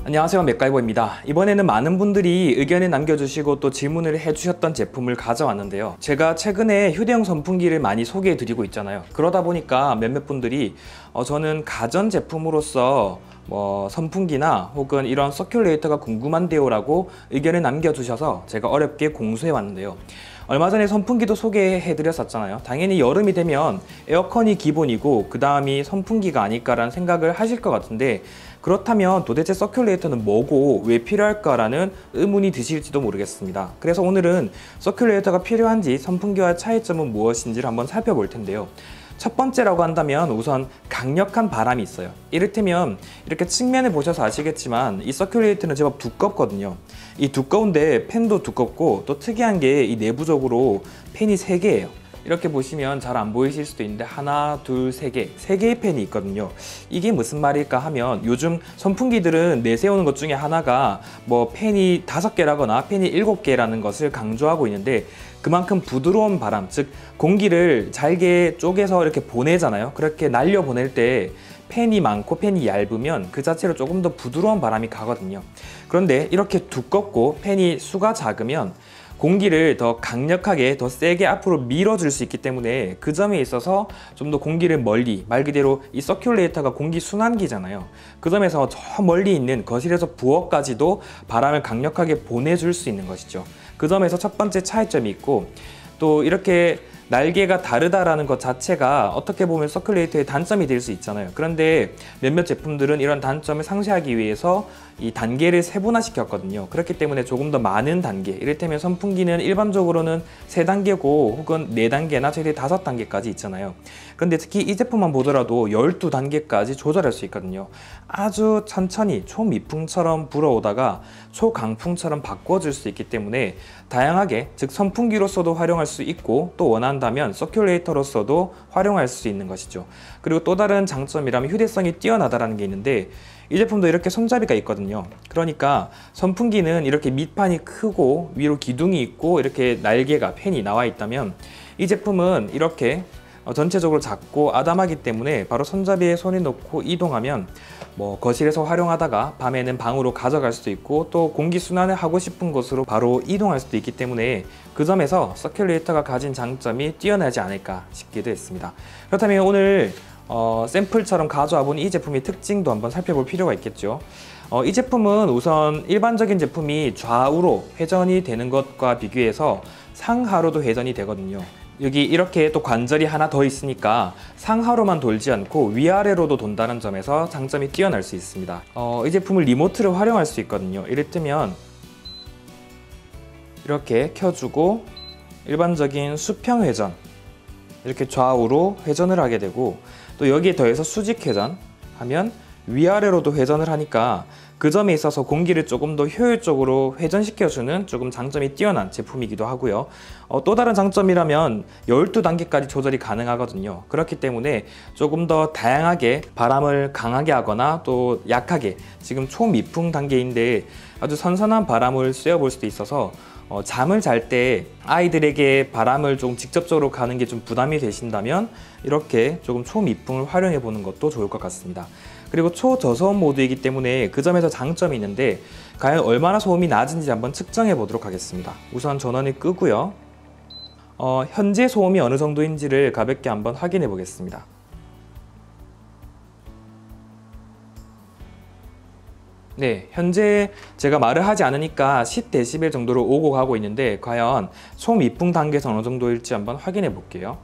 안녕하세요, 맥가이버입니다. 이번에는 많은 분들이 의견을 남겨주시고 또 질문을 해주셨던 제품을 가져왔는데요. 제가 최근에 휴대용 선풍기를 많이 소개해 드리고 있잖아요. 그러다 보니까 몇몇 분들이 저는 가전제품으로서 선풍기나 혹은 이런 서큘레이터가 궁금한데요 라고 의견을 남겨주셔서 제가 어렵게 공수해 왔는데요. 얼마 전에 선풍기도 소개해 드렸었잖아요. 당연히 여름이 되면 에어컨이 기본이고 그 다음이 선풍기가 아닐까라는 생각을 하실 것 같은데, 그렇다면 도대체 서큘레이터는 뭐고 왜 필요할까라는 의문이 드실지도 모르겠습니다. 그래서 오늘은 서큘레이터가 필요한지, 선풍기와 차이점은 무엇인지를 한번 살펴볼 텐데요. 첫 번째라고 한다면 우선 강력한 바람이 있어요. 이를테면 이렇게 측면을 보셔서 아시겠지만 이 서큘레이터는 제법 두껍거든요. 이 두꺼운데 팬도 두껍고, 또 특이한 게 이 내부적으로 팬이 3개예요. 이렇게 보시면 잘 안 보이실 수도 있는데 하나, 둘, 세 개의 팬이 있거든요. 이게 무슨 말일까 하면, 요즘 선풍기들은 내세우는 것 중에 하나가 팬이 5개라거나 팬이 7개라는 것을 강조하고 있는데, 그만큼 부드러운 바람, 즉 공기를 잘게 쪼개서 이렇게 보내잖아요. 그렇게 날려 보낼 때 팬이 많고 팬이 얇으면 그 자체로 조금 더 부드러운 바람이 가거든요. 그런데 이렇게 두껍고 팬이 수가 작으면 공기를 더 강력하게, 더 세게 앞으로 밀어줄 수 있기 때문에 그 점에 있어서 좀 더 공기를 멀리, 말 그대로 이 서큘레이터가 공기 순환기잖아요. 그 점에서 저 멀리 있는 거실에서 부엌까지도 바람을 강력하게 보내줄 수 있는 것이죠. 그 점에서 첫 번째 차이점이 있고, 또 이렇게 날개가 다르다라는 것 자체가 어떻게 보면 서큘레이터의 단점이 될 수 있잖아요. 그런데 몇몇 제품들은 이런 단점을 상쇄하기 위해서 이 단계를 세분화시켰거든요. 그렇기 때문에 조금 더 많은 단계, 이를테면 선풍기는 일반적으로는 3단계고 혹은 4단계나 최대 5단계까지 있잖아요. 그런데 특히 이 제품만 보더라도 12단계까지 조절할 수 있거든요. 아주 천천히 초미풍처럼 불어오다가 초강풍처럼 바꿔줄 수 있기 때문에 다양하게, 즉 선풍기로서도 활용할 수 있고, 또 원한다면 서큘레이터로서도 활용할 수 있는 것이죠. 그리고 또 다른 장점이라면 휴대성이 뛰어나다라는 게 있는데, 이 제품도 이렇게 손잡이가 있거든요. 그러니까 선풍기는 이렇게 밑판이 크고 위로 기둥이 있고 이렇게 날개가, 팬이 나와 있다면, 이 제품은 이렇게 전체적으로 작고 아담하기 때문에 바로 손잡이에 손을 놓고 이동하면 거실에서 활용하다가 밤에는 방으로 가져갈 수도 있고, 또 공기 순환을 하고 싶은 곳으로 바로 이동할 수도 있기 때문에 그 점에서 서큘레이터가 가진 장점이 뛰어나지 않을까 싶기도 했습니다. 그렇다면 오늘 샘플처럼 가져와 본 이 제품의 특징도 한번 살펴볼 필요가 있겠죠. 이 제품은 우선 일반적인 제품이 좌우로 회전이 되는 것과 비교해서 상하로도 회전이 되거든요. 여기 이렇게 또 관절이 하나 더 있으니까 상하로만 돌지 않고 위아래로도 돈다는 점에서 장점이 뛰어날 수 있습니다. 이 제품을 리모트를 활용할 수 있거든요. 이를테면 이렇게 켜주고 일반적인 수평 회전, 이렇게 좌우로 회전을 하게 되고, 또 여기에 더해서 수직 회전 하면 위아래로도 회전을 하니까 그 점에 있어서 공기를 조금 더 효율적으로 회전시켜주는 조금 장점이 뛰어난 제품이기도 하고요. 또 다른 장점이라면 12단계까지 조절이 가능하거든요. 그렇기 때문에 조금 더 다양하게 바람을 강하게 하거나 또 약하게, 지금 초미풍 단계인데 아주 선선한 바람을 쐬어볼 수도 있어서 잠을 잘 때 아이들에게 바람을 좀 직접적으로 가는 게 좀 부담이 되신다면 이렇게 조금 초미풍을 활용해 보는 것도 좋을 것 같습니다. 그리고 초저소음 모드이기 때문에 그 점에서 장점이 있는데, 과연 얼마나 소음이 낮은지 한번 측정해 보도록 하겠습니다. 우선 전원을 끄고요. 현재 소음이 어느 정도인지를 가볍게 한번 확인해 보겠습니다. 네, 현재 제가 말을 하지 않으니까 10dB 정도로 오고 가고 있는데, 과연 초미풍 단계에서 어느 정도일지 한번 확인해 볼게요.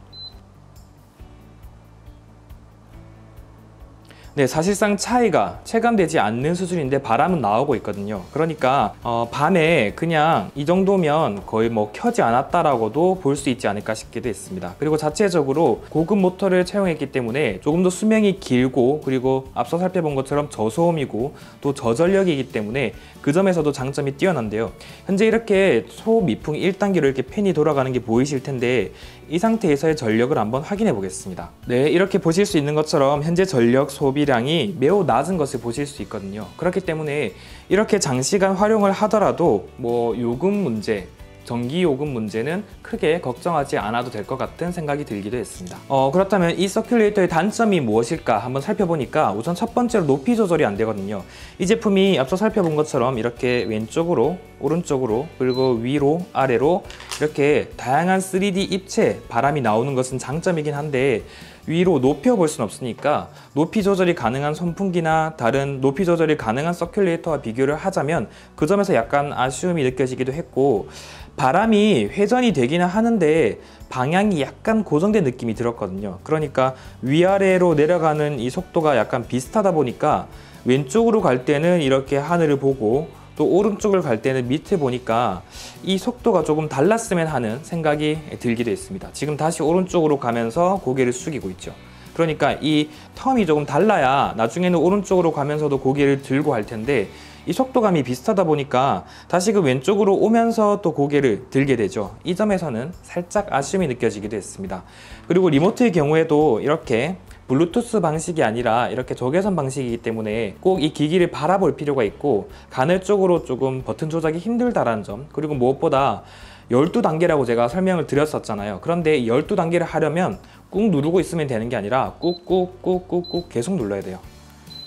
네, 사실상 차이가 체감되지 않는 수준인데 바람은 나오고 있거든요. 그러니까 밤에 그냥 이 정도면 거의 켜지 않았다라고도 볼 수 있지 않을까 싶기도 했습니다. 그리고 자체적으로 고급 모터를 채용했기 때문에 조금 더 수명이 길고, 그리고 앞서 살펴본 것처럼 저소음이고 또 저전력이기 때문에 그 점에서도 장점이 뛰어난데요. 현재 이렇게 초미풍 1단계로 이렇게 팬이 돌아가는 게 보이실 텐데, 이 상태에서의 전력을 한번 확인해 보겠습니다. 네, 이렇게 보실 수 있는 것처럼 현재 전력 소비량이 매우 낮은 것을 보실 수 있거든요. 그렇기 때문에 이렇게 장시간 활용을 하더라도 요금 문제, 전기요금 문제는 크게 걱정하지 않아도 될 것 같은 생각이 들기도 했습니다. 그렇다면 이 서큘레이터의 단점이 무엇일까 한번 살펴보니까 우선 첫 번째로 높이 조절이 안 되거든요. 이 제품이 앞서 살펴본 것처럼 이렇게 왼쪽으로, 오른쪽으로, 그리고 위로, 아래로 이렇게 다양한 3D 입체 바람이 나오는 것은 장점이긴 한데 위로 높여볼 수는 없으니까 높이 조절이 가능한 선풍기나 다른 높이 조절이 가능한 서큘레이터와 비교를 하자면 그 점에서 약간 아쉬움이 느껴지기도 했고, 바람이 회전이 되기는 하는데 방향이 약간 고정된 느낌이 들었거든요. 그러니까 위아래로 내려가는 이 속도가 약간 비슷하다 보니까 왼쪽으로 갈 때는 이렇게 하늘을 보고 또 오른쪽을 갈 때는 밑에 보니까 이 속도가 조금 달랐으면 하는 생각이 들기도 했습니다. 지금 다시 오른쪽으로 가면서 고개를 숙이고 있죠. 그러니까 이 텀이 조금 달라야 나중에는 오른쪽으로 가면서도 고개를 들고 할 텐데 이 속도감이 비슷하다 보니까 다시 그 왼쪽으로 오면서 또 고개를 들게 되죠. 이 점에서는 살짝 아쉬움이 느껴지기도 했습니다. 그리고 리모트의 경우에도 이렇게 블루투스 방식이 아니라 이렇게 적외선 방식이기 때문에 꼭 이 기기를 바라볼 필요가 있고 간헐적으로 조금 버튼 조작이 힘들다라는 점, 그리고 무엇보다 12단계라고 제가 설명을 드렸었잖아요. 그런데 12단계를 하려면 꾹 누르고 있으면 되는 게 아니라 꾹꾹꾹꾹꾹 계속 눌러야 돼요.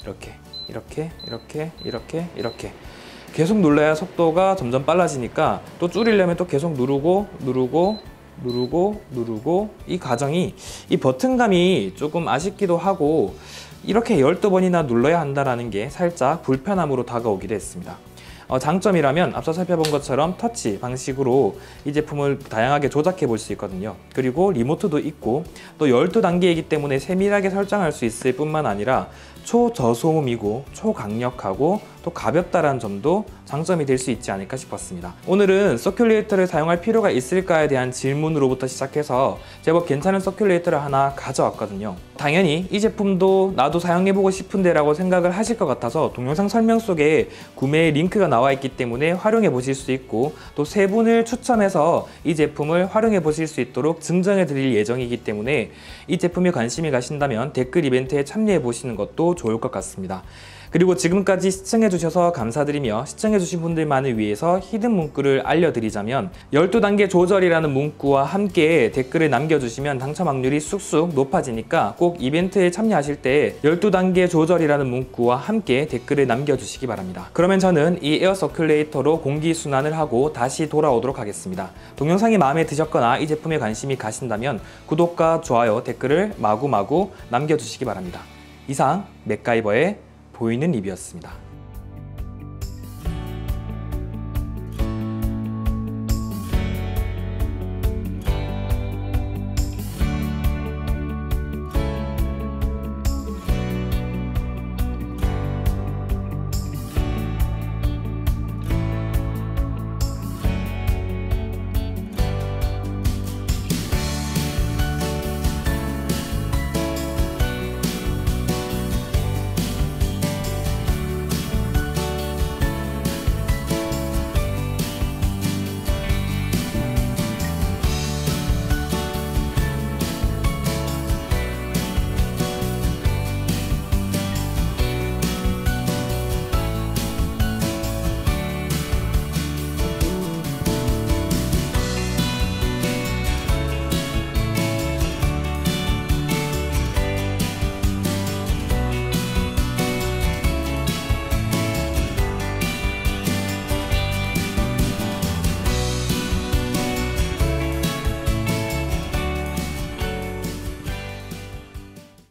이렇게 계속 눌러야 속도가 점점 빨라지니까 또 줄이려면 또 계속 누르고 이 과정이 이 버튼감이 조금 아쉽기도 하고 이렇게 12번이나 눌러야 한다는 게 살짝 불편함으로 다가오기도 했습니다. 장점이라면 앞서 살펴본 것처럼 터치 방식으로 이 제품을 다양하게 조작해 볼 수 있거든요. 그리고 리모트도 있고 또 12단계이기 때문에 세밀하게 설정할 수 있을 뿐만 아니라 초저소음이고 초강력하고 또 가볍다라는 점도 장점이 될 수 있지 않을까 싶었습니다. 오늘은 서큘레이터를 사용할 필요가 있을까에 대한 질문으로부터 시작해서 제법 괜찮은 서큘레이터를 하나 가져왔거든요. 당연히 이 제품도 나도 사용해보고 싶은데 라고 생각을 하실 것 같아서 동영상 설명 속에 구매 링크가 나와 있기 때문에 활용해 보실 수 있고 또 3분을 추첨해서 이 제품을 활용해 보실 수 있도록 증정해 드릴 예정이기 때문에 이 제품에 관심이 가신다면 댓글 이벤트에 참여해 보시는 것도 좋을 것 같습니다. 그리고 지금까지 시청해주셔서 감사드리며 시청해주신 분들만을 위해서 히든 문구를 알려드리자면 12단계 조절이라는 문구와 함께 댓글을 남겨주시면 당첨 확률이 쑥쑥 높아지니까 꼭 이벤트에 참여하실 때 12단계 조절이라는 문구와 함께 댓글을 남겨주시기 바랍니다. 그러면 저는 이 에어 서큘레이터로 공기 순환을 하고 다시 돌아오도록 하겠습니다. 동영상이 마음에 드셨거나 이 제품에 관심이 가신다면 구독과 좋아요, 댓글을 마구마구 남겨주시기 바랍니다. 이상 맥가이버의 보이는 리뷰였습니다.